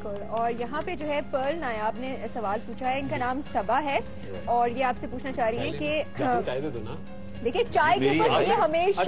بالکل. اور یہاں پہ جو ہے پرل نایاب نے سوال پوچھا ہے, ان کا نام صبا ہے اور یہ آپ سے پوچھنا چاہ رہی ہیں کہ دیکھیے چائے کے اوپر یہ ہمیشہ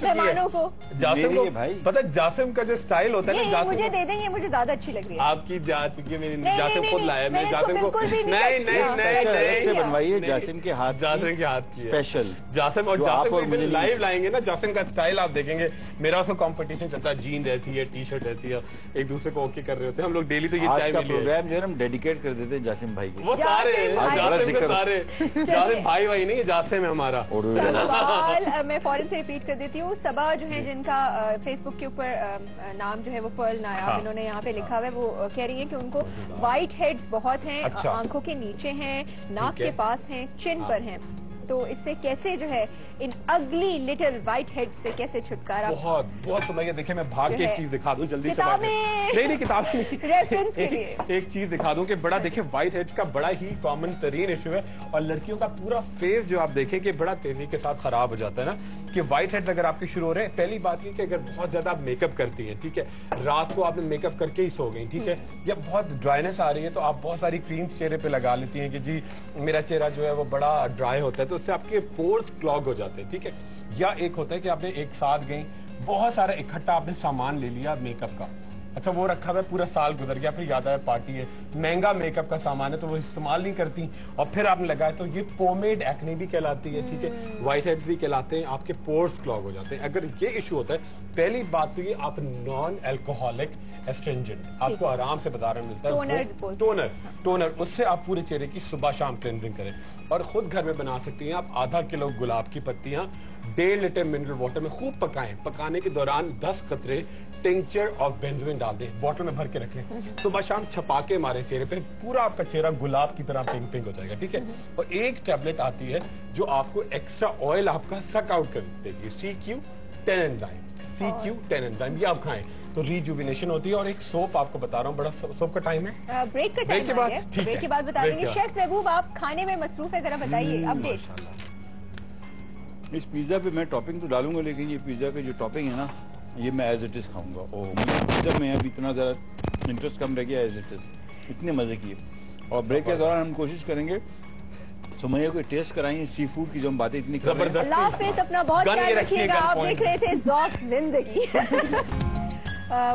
مہمانوں کو پتہ جاسم کا جو اسٹائل ہوتا ہے نا, مجھے دے دیں گے, مجھے زیادہ اچھی لگ رہی ہے. آپ کی جا چکی ہے, جاسم خود لایا, میں جاسم کو نہیں بنوائیے, جاسم کے ہاتھ, جاسم کے ہاتھ کی اسپیشل جاسم. اور جاسم لائیو لائیں گے نا, جاسم کا اسٹائل آپ دیکھیں گے. میرا اس کو کمپٹیشن چلتا ہے, جین رہتی ہے, ٹی شرٹ رہتی ہے, ایک دوسرے کو اوکے کر رہے ہوتے ہیں ہم لوگ ڈیلی. تو یہ چائے کا پروگرام جو ہے ہم ڈیڈیکیٹ کر دیتے ہیں جاسم بھائی کو. وہ سارے جاسم بھائی بھائی نہیں, جاسم ہے ہمارا. میں فوراً سے ریپیٹ کر دیتی ہوں. صبا جو ہے جن کا فیس بک کے اوپر نام جو ہے وہ پرل نایاب انہوں نے یہاں پہ لکھا ہوا ہے, وہ کہہ رہی ہیں کہ ان کو وائٹ ہیڈز بہت ہیں, آنکھوں کے نیچے ہیں, ناک کے پاس ہیں, چن پر ہیں. تو اس سے کیسے جو ہے ان اگلی لٹل وائٹ ہیڈ سے کیسے چھٹکارا؟ بہت سمجھیے. دیکھیں میں بھاگ کے ایک چیز دکھا دوں جلدی سے. نہیں کتاب ریفرنس کے لیے ایک چیز دکھا دوں کہ بڑا دیکھیں وائٹ ہیڈ کا بڑا ہی کامن ترین ایشو ہے, اور لڑکیوں کا پورا فیس جو آپ دیکھیں کہ بڑا تیزی کے ساتھ خراب ہو جاتا ہے نا. کہ وائٹ ہیڈ اگر آپ کی شروع ہو رہے ہیں, پہلی بات یہ کہ اگر بہت زیادہ آپ میک اپ کرتی ہیں, ٹھیک ہے, رات کو آپ نے میک اپ کر کے ہی سو گئی, ٹھیک ہے, یا بہت ڈرائینس آ رہی ہے تو آپ بہت ساری کریمز چہرے پہ لگا لیتی ہیں کہ جی میرا چہرہ جو ہے وہ بڑا ڈرائی ہوتا ہے, تو اس سے آپ کے پورز کلاگ ہو جاتے ہیں, ٹھیک ہے. یا ایک ہوتا ہے کہ آپ نے ایک ساتھ گئی, بہت سارا اکٹھا آپ نے سامان لے لیا میک اپ کا, اچھا وہ رکھا ہوا ہے, پورا سال گزر گیا, پھر یاد آیا پارٹی ہے, مہنگا میک اپ کا سامان ہے تو وہ استعمال نہیں کرتی, اور پھر آپ نے لگایا, تو یہ پومیڈ ایکنی بھی کہلاتی ہے, ٹھیک ہے, وائٹ ہیڈز بھی کہلاتے ہیں, آپ کے پورس کلاگ ہو جاتے ہیں. اگر یہ ایشو ہوتا ہے, پہلی بات تو یہ آپ نان الکوہولک اسٹرینجنٹ آپ کو آرام سے بتا رہے ملتا ہے, ٹونر, اس سے آپ پورے چہرے کی صبح شام کلینزنگ کریں. اور خود گھر میں بنا سکتی ہیں آپ. آدھا کلو گلاب کی پتیاں 1.5 لیٹر منرل واٹر میں خوب پکائیں, پکانے کے دوران 10 قطرے ٹنکچر آف بینزوئن ڈال دیں, بوٹل میں بھر کے رکھ لیں, صبح شام چھپا کے مارے چہرے پہ, پورا آپ کا چہرہ گلاب کی طرح پنک پنک ہو جائے گا, ٹھیک ہے. اور ایک ٹیبلٹ آتی ہے جو آپ کو ایکسٹرا آئل آپ کا سک آؤٹ کر دے گی, CQ10 انزائم, CQ10 انزائم, یہ آپ کھائیں تو ریجوینیشن ہوتی ہے. اور ایک سوپ آپ کو بتا رہا ہوں, بڑا سوپ کا ٹائم ہے, بریک کا ٹائم ہے, بریک کے بعد بتا دیں گے. شیف محبوب آپ کھانے میں مصروف ہے, ذرا بتائیے اپڈیٹ. اس پیزا پہ میں ٹاپنگ تو ڈالوں گا, لیکن یہ پیزا کا جو ٹاپنگ ہے نا, یہ میں ایز اٹ از کھاؤں گا. اور پیزا میں اب اتنا زیادہ انٹرسٹ کم رہ گیا, ایز اٹ از اتنے مزے کیے. اور بریک کے دوران ہم کوشش کریں گے سمیہ کو ٹیسٹ کرائیں سی فوڈ کی جو ہم باتیں اتنی کر رہے ہیں. اللہ حافظ, اپنا بہت خیال رکھیے گا. آپ دیکھ رہے تھے ذوق زندگی.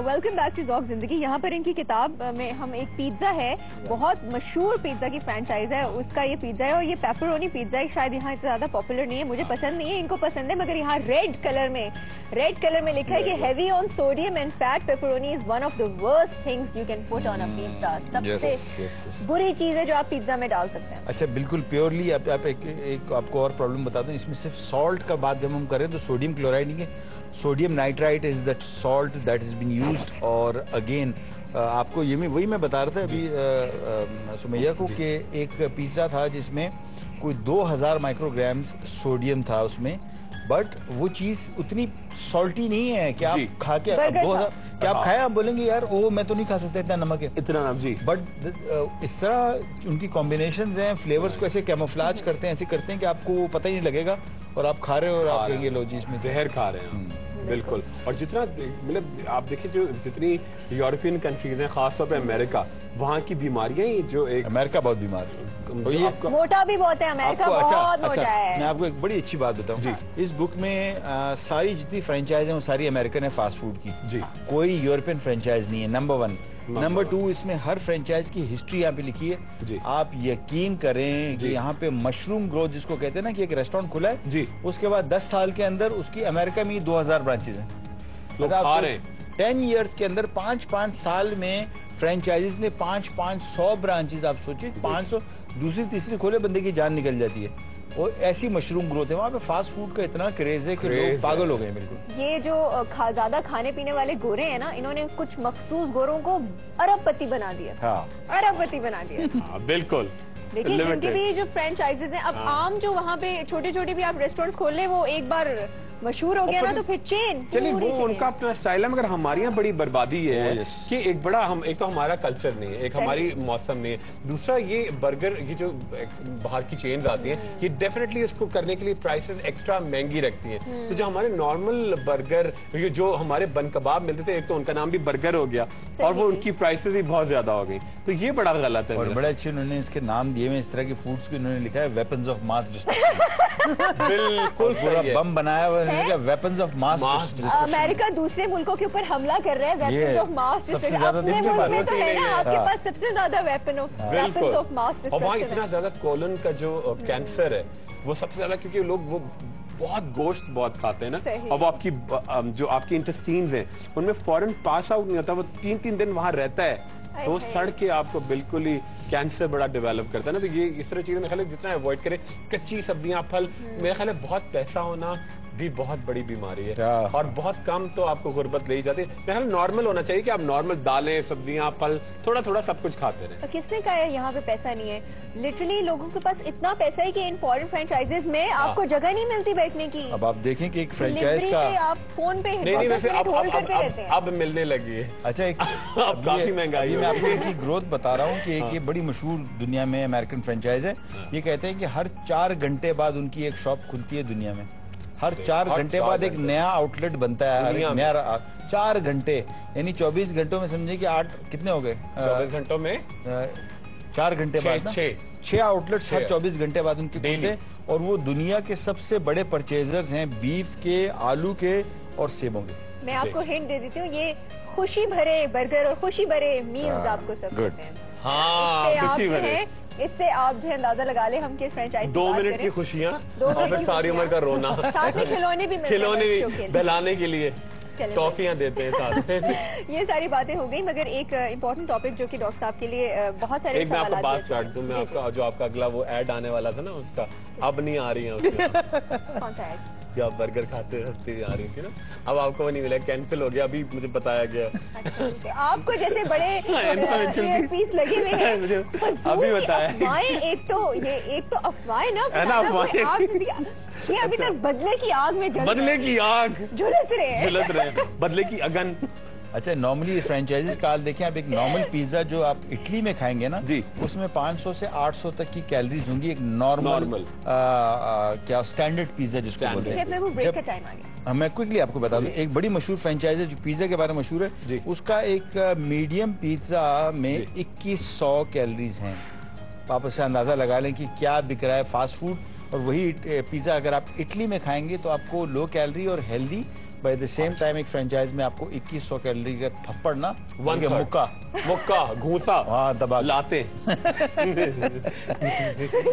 ویلکم بیک ٹو ذوق زندگی. یہاں پر ان کی کتاب میں ہم ایک پیزا ہے, بہت مشہور پیزا کی فرینچائز ہے, اس کا یہ پیزا ہے, اور یہ پیپرونی پیزا ہے. شاید یہاں زیادہ پاپولر نہیں ہے, مجھے پسند نہیں ہے, ان کو پسند ہے, مگر یہاں ریڈ کلر میں لکھا ہے کہ heavy on sodium and fat pepperoni is one of the worst things you can put on a pizza. سب سے بری چیز ہے جو آپ پیزا میں ڈال سکتے ہیں. اچھا بالکل پیورلی. آپ ایک آپ کو اور پرابلم بتا دیں, اس میں صرف سالٹ کا بات جب ہم کریں تو سوڈیم کلورائڈ نہیں ہے, sodium nitrite is that salt that is being used. اور اگین آپ کو یہ وہی میں بتا رہا تھا ابھی سمیہ کو کہ ایک پیزا تھا جس میں کوئی 2000 مائکرو گرامز سوڈیم تھا اس میں, بٹ وہ چیز اتنی سالٹی نہیں ہے کہ آپ کھا کے کیا آپ کھائیں, آپ بولیں گے یار وہ میں تو نہیں کھا سکتا, اتنا نمک ہے, اتنا نمک. جی بٹ اس طرح ان کی کمبینیشنز ہیں, فلیورز کو ایسے کیموفلاج کرتے ہیں, ایسے کرتے ہیں کہ آپ کو وہ پتہ ہی نہیں لگے گا, اور آپ کھا رہے ہو اور آپ کہیں گے لو جی اس میں زہر کھا رہے ہیں. بالکل. اور جتنا مطلب آپ دیکھیں جو جتنی یورپین کنٹریز ہیں, خاص طور پہ امریکہ, وہاں کی بیماریاں جو ایک امریکہ بہت بیمار ہے, موٹا بھی بہت ہے امریکہ, بہت موٹا ہے. میں آپ کو ایک بڑی اچھی بات بتاؤں. جی اس بک میں ساری جتنی فرینچائز ہیں وہ ساری امریکن ہے فاسٹ فوڈ کی. جی کوئی یورپین فرینچائز نہیں ہے, نمبر 1. نمبر 2, اس میں ہر فرینچائز کی ہسٹری یہاں پہ لکھی ہے. جی آپ یقین کریں کہ یہاں پہ مشروم گروتھ جس کو کہتے ہیں نا, کہ ایک ریسٹورینٹ کھلا ہے, جی اس کے بعد 10 سال کے اندر اس کی امریکہ میں 2000 برانچز ہیں. 10 ایئرس کے اندر 5 سال میں فرینچائزز نے 500 برانچز. آپ سوچیں 500, دوسری تیسری کھولے بندے کی جان نکل جاتی ہے. اور ایسی مشروم گروتھ ہے وہاں پہ. فاسٹ فوڈ کا اتنا کریز ہے کہ لوگ پاگل ہو گئے بالکل. یہ جو زیادہ کھانے پینے والے گورے ہیں نا, انہوں نے کچھ مخصوص گوروں کو ارب پتی بنا دیا. ہاں ارب پتی بنا دیا. بالکل. دیکھیں ان کی بھی جو فرینچائزز ہیں, اب عام جو وہاں پہ چھوٹے چھوٹے بھی آپ ریسٹورینٹس کھول لیں, وہ ایک بار مشہور ہو گیا نا تو پھر چین. چلیے وہ ان کا اپنا اسٹائل ہے, مگر ہمارے یہاں بڑی بربادی یہ ہے کہ ایک بڑا ایک تو ہمارا کلچر نہیں ہے, ایک ہماری موسم نہیں ہے, دوسرا یہ برگر یہ جو باہر کی چینز آتی ہیں یہ ڈیفینیٹلی اس کو کرنے کے لیے پرائسز ایکسٹرا مہنگی رکھتی ہیں. تو جو ہمارے نارمل برگر جو ہمارے بن کباب ملتے تھے, ایک تو ان کا نام بھی برگر ہو گیا اور وہ ان کی پرائسز بھی بہت زیادہ ہو گئی, تو یہ بڑا غلط ہے. اور بڑے اچھے انہوں نے اس کے نام دیے ہوئے اس طرح کے فوڈس کو, انہوں نے لکھا ہے ویپنز آف ماس ڈسٹرکشن. بالکل پورا بم بنایا ہوا ہے, ویپنز آف ماس ڈسٹرکشن. امریکہ دوسرے ملکوں کے اوپر حملہ کر رہا ہے, ویپنز آف ماس ڈسٹرکشن. اپنے ملک میں تو ہے نا آپ کے پاس سب سے زیادہ ویپنز آف ماس ڈسٹرکشن. اور وہاں اتنا زیادہ کولن کا جو کینسر ہے وہ سب سے زیادہ, کیونکہ لوگ وہ بہت گوشت بہت کھاتے ہیں نا, اب آپ کی جو آپ کی انٹسٹینز ہیں ان میں فوراً پاس آؤٹ نہیں ہوتا, وہ 3 دن وہاں رہتا ہے, تو وہ سڑ کے آپ کو بالکل ہی کینسر بڑا ڈیولپ کرتا ہے نا. تو یہ اس طرح چیزیں میرے خیال ہے جتنا اوائڈ کرے, کچی سبزیاں پھل, میرے خیال ہے بہت پیسہ ہونا بھی بہت بڑی بیماری ہے, اور بہت کم تو آپ کو غربت لے ہی جاتی ہے. میرے خیال نارمل ہونا چاہیے کہ آپ نارمل دالیں سبزیاں پھل تھوڑا تھوڑا سب کچھ کھاتے رہیں. کس نے کہا ہے یہاں پہ پیسہ نہیں ہے؟ لٹرلی لوگوں کے پاس اتنا پیسہ ہے کہ ان فورن فرینچائزز میں آپ کو جگہ نہیں ملتی بیٹھنے کی. اب آپ دیکھیں کہ ایک فرینچائز کا آپ فون پہ اب ملنے لگی ہے. اچھا اب کافی مہنگائی. میں آپ کو ان کی گروتھ بتا رہا ہوں کہ ایک یہ بڑی مشہور دنیا میں امریکن فرینچائز ہے. یہ کہتے ہیں کہ ہر 4 گھنٹے بعد ان کی ایک شاپ کھلتی ہے دنیا میں. ہر 4 گھنٹے بعد ایک نیا آؤٹ لیٹ بنتا ہے, نیا 4 گھنٹے, یعنی 24 گھنٹوں میں سمجھے کہ 8 کتنے ہو گئے, 24 گھنٹوں میں 4 گھنٹے بعد 6 آؤٹ لیٹس ہر 24 گھنٹے بعد ان کی کھلتے ہیں. اور وہ دنیا کے سب سے بڑے پرچیزرز ہیں بیف کے, آلو کے اور سیبوں کے. میں آپ کو ہنٹ دے دیتی ہوں, یہ خوشی بھرے برگر اور خوشی بھرے میلز آپ کو سب دیتے ہیں. اس سے آپ جو ہے اندازہ لگا لیں ہم کس فرینچائز 2 منٹ کی خوشیاں اور ساری عمر کا رونا, ساتھ میں کھلونے بھی بہلانے کے لیے ٹافیاں دیتے ہیں ساتھ. یہ ساری باتیں ہو گئی, مگر ایک امپورٹنٹ ٹاپک جو کہ ڈاکٹر صاحب کے لیے بہت سارے ایک میں آپ کو بات کاٹ دوں, میں آپ کا جو آپ کا اگلا وہ ایڈ آنے والا تھا نا اس کا, اب نہیں آ رہی ہے. کون سا ایڈ؟ جو آپ برگر کھاتے ہستی آ رہی تھی نا, اب آپ کو وہ نہیں ملا, کینسل ہو گیا, ابھی مجھے بتایا گیا. آپ کو جیسے بڑے پیس لگے ہوئے ہیں ابھی بتایا. ایک تو افواہیں نا, یہ ابھی تک بدلے کی آگ میں جھلس رہے بدلے کی اگن. اچھا, نارملی فرینچائزز کا حال دیکھیں, آپ ایک نارمل پیزا جو آپ اٹلی میں کھائیں گے نا, جی اس میں 500 سے 800 تک کی کیلریز ہوں گی. ایک نارمل کیا اسٹینڈرڈ پیزا جس کو بولتے ہیں. میں کوئکلی آپ کو بتا دوں, ایک بڑی مشہور فرینچائز ہے جو پیزا کے بارے میں مشہور ہے, اس کا ایک میڈیم پیزا میں 2100 کیلریز ہیں. آپ اس سے اندازہ لگا لیں کہ کیا بک رہا ہے فاسٹ فوڈ. اور وہی پیزا اگر آپ اٹلی میں کھائیں گے تو آپ کو لو کیلری اور healthy, by the same time ایک فرینچائز میں آپ کو 2100 کیلری کا تھپڑ نا مکہ گھوسا دبا لاتے. اس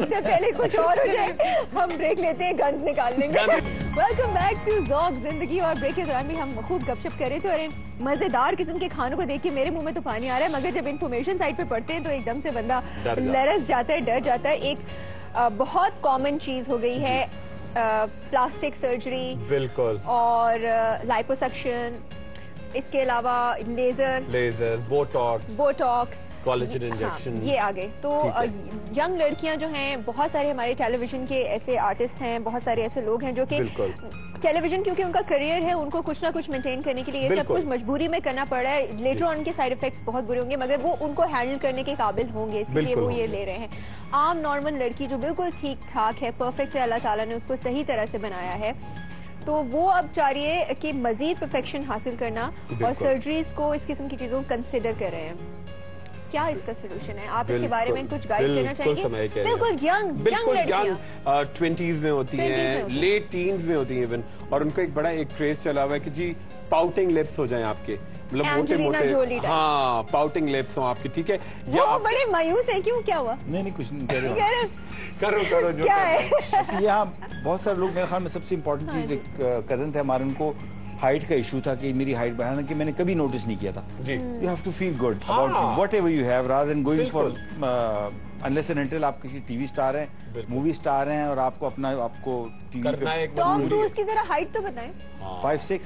سے پہلے کچھ اور ہو جائے, ہم بریک لیتے ہیں, گنز نکال لیں گے. ویلکم بیک ٹو ذوق زندگی. اور بریک کے دوران بھی ہم خوب گپ شپ کر رہے تھے, اور مزیدار قسم کے کھانوں کو دیکھ کے میرے منہ میں تو پانی آ رہا ہے, مگر جب انفارمیشن سائٹ پہ پڑھتے ہیں تو ایک دم سے بندہ لرز جاتا ہے, ڈر جاتا ہے. ایک بہت کامن چیز ہو گئی ہے پلاسٹک سرجری, بالکل, اور لائپوسکشن, اس کے علاوہ لیزر, بوٹاکس, کالیجن انجیکشن, یہ آ گئے. تو ینگ لڑکیاں جو ہیں, بہت سارے ہمارے ٹیلی ویژن کے ایسے آرٹسٹ ہیں, بہت سارے ایسے لوگ ہیں جو کہ ٹیلی ویژن کیونکہ ان کا کریئر ہے, ان کو کچھ نہ کچھ مینٹین کرنے کے لیے یہ سب کچھ مجبوری میں کرنا پڑ رہا ہے. لیٹر آن کے سائڈ افیکٹس بہت برے ہوں گے, مگر وہ ان کو ہینڈل کرنے کے قابل ہوں گے, اس لیے وہ یہ لے رہے ہیں. عام نارمل لڑکی جو بالکل ٹھیک ٹھاک ہے, پرفیکٹ ہے, اللہ تعالیٰ نے اس کو صحیح طرح سے بنایا ہے, تو وہ اب چاہ رہی ہے کہ مزید پرفیکشن حاصل کرنا, اور سرجریز کو, اس قسم کی چیزوں کو کنسیڈر کر رہے ہیں. کیا اس کا سولوشن ہے؟ آپ اس کے بارے میں کچھ گائیڈ کرنا چاہیں گے؟ بالکل ینگ 20s میں ہوتی ہیں, لیٹ ٹینز میں ہوتی ہیں ایون, اور ان کا ایک بڑا ایک کریز چلا ہوا ہے کہ جی پاؤٹنگ لپس ہو جائیں آپ کے, مطلب موٹے موٹے, ہاں پاؤٹنگ لپس ہوں آپ کی, ٹھیک ہے. وہ بڑے مایوس ہیں, کیوں, کیا ہوا؟ نہیں کچھ نہیں کہہ رہے, کرو جو کیا ہے. یہاں بہت سارے لوگ, میرے خیال میں سب سے امپورٹنٹ چیز, ایک کزن تھے ہمارے, ان کو ہائٹ کا ایشو تھا کہ میری ہائٹ بڑھانا, کہ میں نے کبھی نوٹس نہیں کیا تھا. You have to feel good about whatever you have rather than going for unless and until آپ کسی ٹی وی اسٹار ہیں, مووی اسٹار ہیں, اور آپ کو اپنا آپ کو ٹی وی پہ ٹام کروز کی ذرا ہائٹ تو بتائیں. 5'6"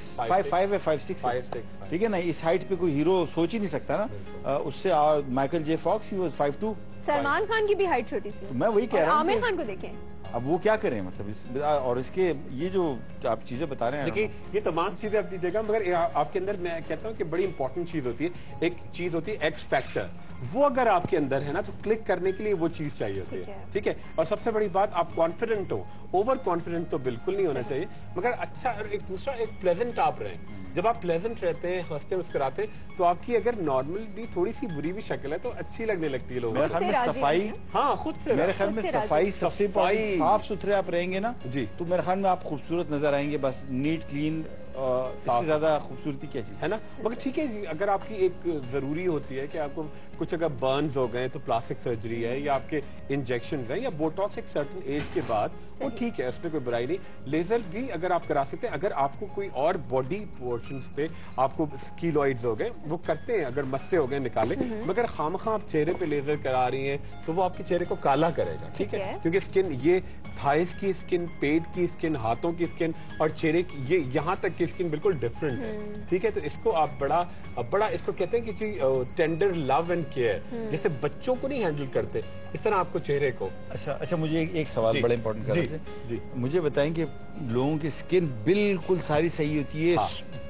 ٹھیک ہے نا. اس ہائٹ پہ کوئی ہیرو سوچ ہی نہیں سکتا نا. اس سے Michael J Fox, he was 5'2". Salman Khan کی بھی ہائٹ چھوٹی سی, میں وہی کہہ رہا ہوں. عامر خان کو دیکھیں, اب وہ کیا کریں مطلب اور اس کے یہ جو آپ چیزیں بتا رہے ہیں دیکھیے یہ تمام چیزیں اپنی جگہ، مگر آپ کے اندر میں کہتا ہوں کہ بڑی امپورٹنٹ چیز ہوتی ہے، ایک چیز ہوتی ہے ایکس فیکٹر، وہ اگر آپ کے اندر ہے نا تو کلک کرنے کے لیے وہ چیز چاہیے ہوتی ہے، ٹھیک ہے. اور سب سے بڑی بات آپ کانفیڈنٹ ہو، اوور کانفیڈنٹ تو بالکل نہیں ہونا چاہیے، مگر اچھا ایک دوسرا ایک پلیزنٹ آپ رہیں. جب آپ پلیزنٹ رہتے ہیں، ہنستے مسکراتے تو آپ کی اگر نارمل بھی تھوڑی سی بری بھی شکل ہے تو اچھی لگنے لگتی ہے لوگوں میرے خیال میں صفائی، ہاں خود سے، میرے خیال میں صفائی سب سے صاف ستھرے آپ رہیں گے نا جی تو میرے خیال میں آپ خوبصورت نظر آئیں گے. بس نیٹ کلین، اس سے زیادہ خوبصورتی کیا چیز ہے نا. مگر ٹھیک ہے جی، اگر آپ کی ایک ضروری ہوتی ہے کہ آپ کو کچھ اگر برنز ہو گئے تو پلاسٹک سرجری ہے، یا آپ کے انجیکشن ہیں، یا بوٹاکس ایک سرٹن ایج کے بعد، وہ ٹھیک ہے، اس میں کوئی برائی نہیں. لیزر بھی اگر آپ کرا سکتے ہیں، اگر آپ کو کوئی اور باڈی پورشنز پہ آپ کو اسکیلوئڈز ہو گئے وہ کرتے ہیں، اگر مسے ہو گئے نکالے، مگر خامخواہ آپ چہرے پہ لیزر کرا رہی ہیں تو وہ آپ کے چہرے کو کالا کرے گا، ٹھیک ہے. کیونکہ اسکن، یہ تھائز کی اسکن، پیٹ کی اسکن، ہاتھوں کی اسکن اور چہرے کی، یہ یہاں تک کی اسکن بالکل ڈفرنٹ ہے، ٹھیک ہے. تو اس کو آپ بڑا اس کو کہتے ہیں کہ جی ٹینڈر لو اینڈ کیئر، جیسے بچوں کو نہیں ہینڈل کرتے اس طرح آپ کو چہرے کو. اچھا مجھے ایک سوال بڑا امپورٹنٹ کر رہے تھے، مجھے بتائیں کہ لوگوں کی اسکن بالکل ساری صحیح ہوتی ہے،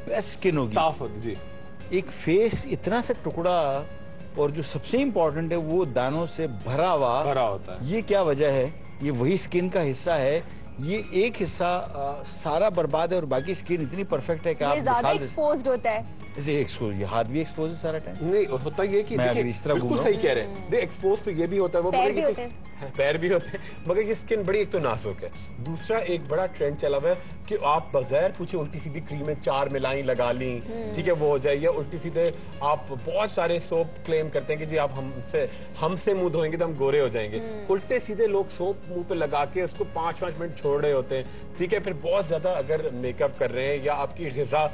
بیسٹ اسکن ہوگی، صاف ہوتی، جی. ایک فیس اتنا سا ٹکڑا اور جو سب سے امپورٹنٹ ہے وہ دانوں سے بھرا ہوتا ہے، یہ کیا وجہ ہے؟ یہ وہی اسکن کا حصہ ہے، یہ ایک حصہ سارا برباد ہے اور باقی اسکن اتنی پرفیکٹ ہے کہ آپ زیادہ ایکسپوزڈ ہوتا ہے. یہ ہاتھ بھی ایکسپوز ہے سارا ٹائم؟ نہیں ہوتا یہ کہ بالکل صحیح کہہ رہے ہیں، ایکسپوز تو یہ بھی ہوتا ہے، وہ پیر بھی ہوتے ہیں، مگر یہ اسکن بڑی ایک تو نازک ہے. دوسرا ایک بڑا ٹرینڈ چلا ہوا ہے کہ آپ بغیر پوچھے الٹی سیدھی کریمیں 4 ملائیں لگا لیں، ٹھیک ہے، وہ ہو جائے. یا الٹی سیدھے آپ بہت سارے سوپ کلیم کرتے ہیں کہ جی آپ ہم سے منہ دھوئیں گے تو ہم گورے ہو جائیں گے. الٹے سیدھے لوگ سوپ منہ پہ لگا کے اس کو 5-5 منٹ چھوڑ رہے ہوتے ہیں، ٹھیک ہے. پھر بہت زیادہ اگر میک اپ کر رہے ہیں یا آپ کی غذا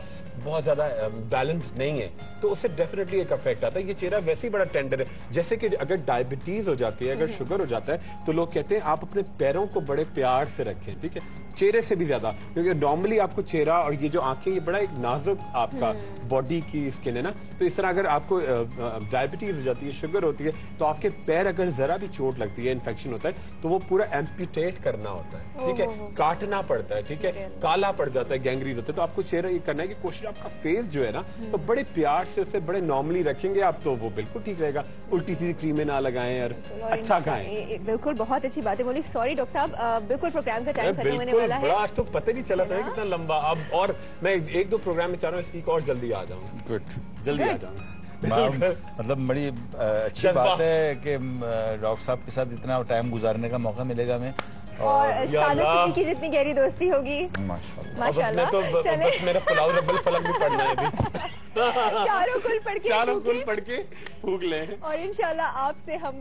بہت زیادہ بیلنس نہیں ہے تو اس سے ڈیفینیٹلی ایک افیکٹ آتا ہے. یہ چہرہ ویسے ہی بڑا ٹینڈر ہے، جیسے کہ اگر ڈائبٹیز ہو جاتی ہے، اگر شوگر ہو جاتا ہے تو لوگ کہتے ہیں آپ اپنے پیروں کو بڑے پیار سے رکھیں، ٹھیک ہے، چہرے سے بھی زیادہ، کیونکہ نارملی آپ کو چہرہ اور یہ جو آنکھیں، یہ بڑا ایک نازک آپ کا باڈی کی اسکن ہے نا. تو اس طرح اگر آپ کو ڈائبٹیز ہو جاتی ہے، شوگر ہوتی ہے، تو آپ کے پیر اگر ذرا بھی چوٹ لگتی ہے، انفیکشن ہوتا ہے تو وہ پورا ایمپیوٹیٹ کرنا ہوتا ہے، ٹھیک ہے، کاٹنا پڑتا ہے، ٹھیک ہے، کالا پڑ جاتا ہے، گینگریز ہوتا ہے. تو آپ کو چہرہ یہ کرنا ہے کہ کوشش آپ کا فیس جو ہے نا تو بڑے پیار سے اسے بڑے نارملی رکھیں گے آپ تو وہ بالکل ٹھیک رہے گا. الٹی سیدھی کریمیں نہ لگائیں اور اچھا کھائیں. بالکل بہت اچھی باتیں بولی. سوری ڈاکٹر صاحب، بالکل پروگرام کا ٹائم ختم ہونے والا ہے. آج تو پتہ نہیں چلا تھا کتنا لمبا. اب اور میں 1-2 پروگرام میں چاہ رہا ہوں اس ویک اور جلدی آ جاؤں. گڈ، جلدی آ جاؤں. مطلب بڑی اچھی بات ہے کہ ڈاکٹر صاحب کے ساتھ اتنا ٹائم گزارنے کا موقع ملے گا ہمیں، اور سالوں کی جتنی گہری دوستی ہوگی ماشاء اللہ. بس میرا فلاح رب الفلق بھی پڑھنا ہے، چاروں کل پڑھ کے پھونک لیں. اور انشاءاللہ آپ سے ہم